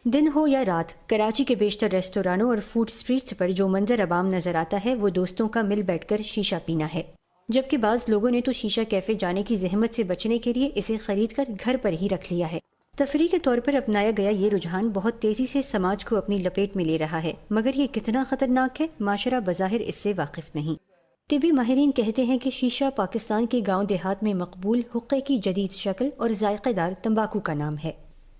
دن ہو یا رات، کراچی کے بیشتر ریستورانوں اور فوڈ سٹریٹس پر جو منظر عوام نظر آتا ہے وہ دوستوں کا مل بیٹھ کر شیشہ پینا ہے، جبکہ بعض لوگوں نے تو شیشہ کیفے جانے کی زحمت سے بچنے کے لیے اسے خرید کر گھر پر ہی رکھ لیا ہے۔ تفریح کے طور پر اپنایا گیا یہ رجحان بہت تیزی سے سماج کو اپنی لپیٹ میں لے رہا ہے، مگر یہ کتنا خطرناک ہے، معاشرہ بظاہر اس سے واقف نہیں۔ طبی ماہرین کہتے ہیں کہ شیشہ پاکستان کے گاؤں دیہات میں مقبول حقے کی جدید شکل اور ذائقہ دار تمباکو کا نام ہے۔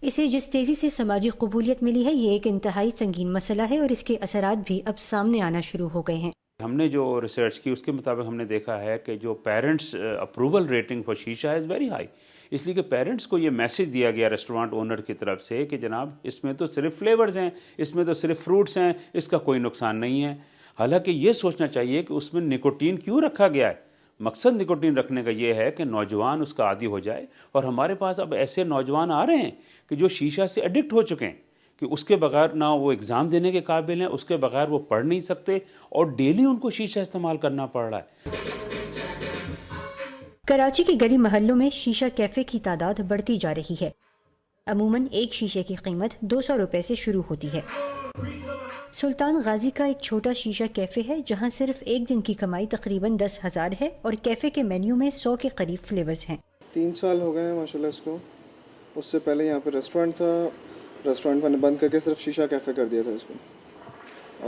اسے جس تیزی سے سماجی قبولیت ملی ہے، یہ ایک انتہائی سنگین مسئلہ ہے اور اس کے اثرات بھی اب سامنے آنا شروع ہو گئے ہیں۔ ہم نے جو ریسرچ کی اس کے مطابق ہم نے دیکھا ہے کہ جو پیرنٹس اپروول ریٹنگ فار شیشہ از ویری ہائی، اس لیے کہ پیرنٹس کو یہ میسج دیا گیا ریسٹورانٹ اونر کی طرف سے کہ جناب اس میں تو صرف فلیورز ہیں، اس میں تو صرف فروٹس ہیں، اس کا کوئی نقصان نہیں ہے۔ حالانکہ یہ سوچنا چاہیے کہ اس میں نکوٹین کیوں رکھا گیا ہے۔ مقصد نکوٹین رکھنے کا یہ ہے کہ نوجوان اس کا عادی ہو جائے، اور ہمارے پاس اب ایسے نوجوان آ رہے ہیں کہ جو شیشہ سے ایڈکٹ ہو چکے ہیں کہ اس کے بغیر نہ وہ ایگزام دینے کے قابل ہیں، اس کے بغیر وہ پڑھ نہیں سکتے، اور ڈیلی ان کو شیشہ استعمال کرنا پڑ رہا ہے۔ کراچی کی گلی محلوں میں شیشہ کیفے کی تعداد بڑھتی جا رہی ہے۔ عموماً ایک شیشے کی قیمت 200 روپے سے شروع ہوتی ہے۔ سلطان غازی کا ایک چھوٹا شیشہ کیفے ہے جہاں صرف ایک دن کی کمائی تقریباً 10,000 ہے، اور کیفے کے مینیو میں 100 کے قریب فلیورز ہیں۔ 3 سال ہو گئے ہیں ماشاءاللہ اس کو۔ اس سے پہلے یہاں پہ ریسٹورنٹ تھا، ریسٹورنٹ میں نے بند کر کے صرف شیشہ کیفے کر دیا تھا اس کو،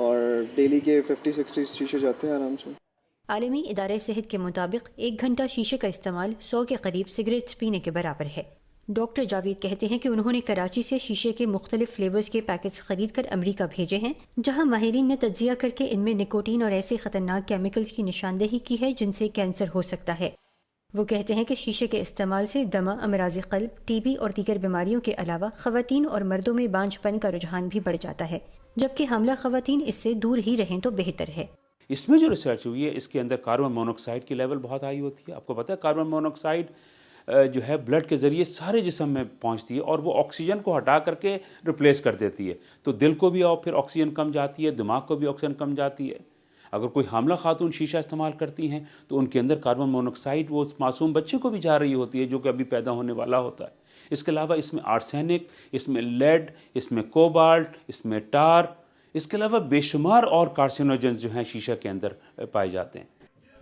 اور ڈیلی کے 50-60 شیشے جاتے ہیں آرام سے۔ عالمی ادارے صحت کے مطابق 1 گھنٹہ شیشے کا استعمال 100 کے قریب سگریٹس پینے کے برابر ہے۔ ڈاکٹر جاوید کہتے ہیں کہ انہوں نے کراچی سے شیشے کے مختلف فلیورز کے پیکٹس خرید کر امریکہ بھیجے ہیں، جہاں ماہرین نے تجزیہ کر کے ان میں نکوٹین اور ایسے خطرناک کیمیکلز کی نشاندہی کی ہے جن سے کینسر ہو سکتا ہے۔ وہ کہتے ہیں کہ شیشے کے استعمال سے دمہ، امراض قلب، ٹی بی اور دیگر بیماریوں کے علاوہ خواتین اور مردوں میں بانجھ پن کا رجحان بھی بڑھ جاتا ہے، جبکہ حاملہ خواتین اس سے دور ہی رہیں تو بہتر ہے۔ اس میں جو ریسرچ ہوئی ہے اس کے اندر کاربن مونوکسائڈ کی لیول بہت ہائی ہوتی ہے۔ آپ کو پتہ ہے کاربن مونوکسائڈ جو ہے بلڈ کے ذریعے سارے جسم میں پہنچتی ہے، اور وہ آکسیجن کو ہٹا کر کے ریپلیس کر دیتی ہے، تو دل کو بھی پھر آکسیجن کم جاتی ہے، دماغ کو بھی آکسیجن کم جاتی ہے۔ اگر کوئی حاملہ خاتون شیشہ استعمال کرتی ہیں تو ان کے اندر کاربن مونوکسائڈ وہ معصوم بچے کو بھی جا رہی ہوتی ہے جو کہ ابھی پیدا ہونے والا ہوتا ہے۔ اس کے علاوہ اس میں آرسینک، اس میں لیڈ، اس میں کوبالٹ، اس میں ٹار، اس کے علاوہ بے شمار اور کارسینوجنز جو ہیں شیشہ کے اندر پائے جاتے ہیں۔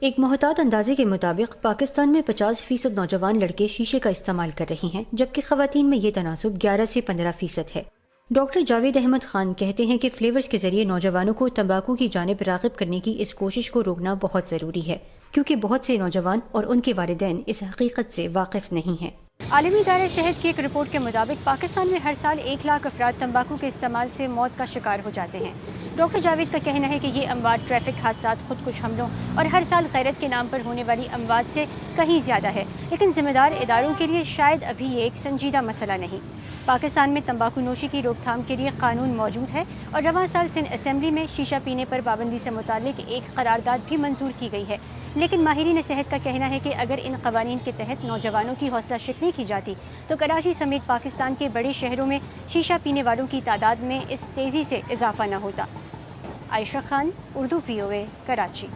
ایک محتاط اندازے کے مطابق پاکستان میں 50% نوجوان لڑکے شیشے کا استعمال کر رہے ہیں، جبکہ خواتین میں یہ تناسب 11 سے 15% ہے۔ ڈاکٹر جاوید احمد خان کہتے ہیں کہ فلیورز کے ذریعے نوجوانوں کو تمباکو کی جانب راغب کرنے کی اس کوشش کو روکنا بہت ضروری ہے، کیونکہ بہت سے نوجوان اور ان کے والدین اس حقیقت سے واقف نہیں ہیں۔ عالمی ادارے صحت کی ایک رپورٹ کے مطابق پاکستان میں ہر سال 1 لاکھ افراد تمباکو کے استعمال سے موت کا شکار ہو جاتے ہیں۔ ڈاکٹر جاوید کا کہنا ہے کہ یہ اموات ٹریفک حادثات، خودکش حملوں اور ہر سال غیرت کے نام پر ہونے والی اموات سے کہیں زیادہ ہے، لیکن ذمہ دار اداروں کے لیے شاید ابھی یہ ایک سنجیدہ مسئلہ نہیں۔ پاکستان میں تمباکو نوشی کی روک تھام کے لیے قانون موجود ہے، اور رواں سال سندھ اسمبلی میں شیشہ پینے پر پابندی سے متعلق ایک قرارداد بھی منظور کی گئی ہے، لیکن ماہرین صحت کا کہنا ہے کہ اگر ان قوانین کے تحت نوجوانوں کی حوصلہ شکنی کی جاتی تو کراچی سمیت پاکستان کے بڑے شہروں میں شیشہ پینے والوں کی تعداد میں اس تیزی سے اضافہ نہ ہوتا۔ عائشہ خان، اردو VOA، کراچی۔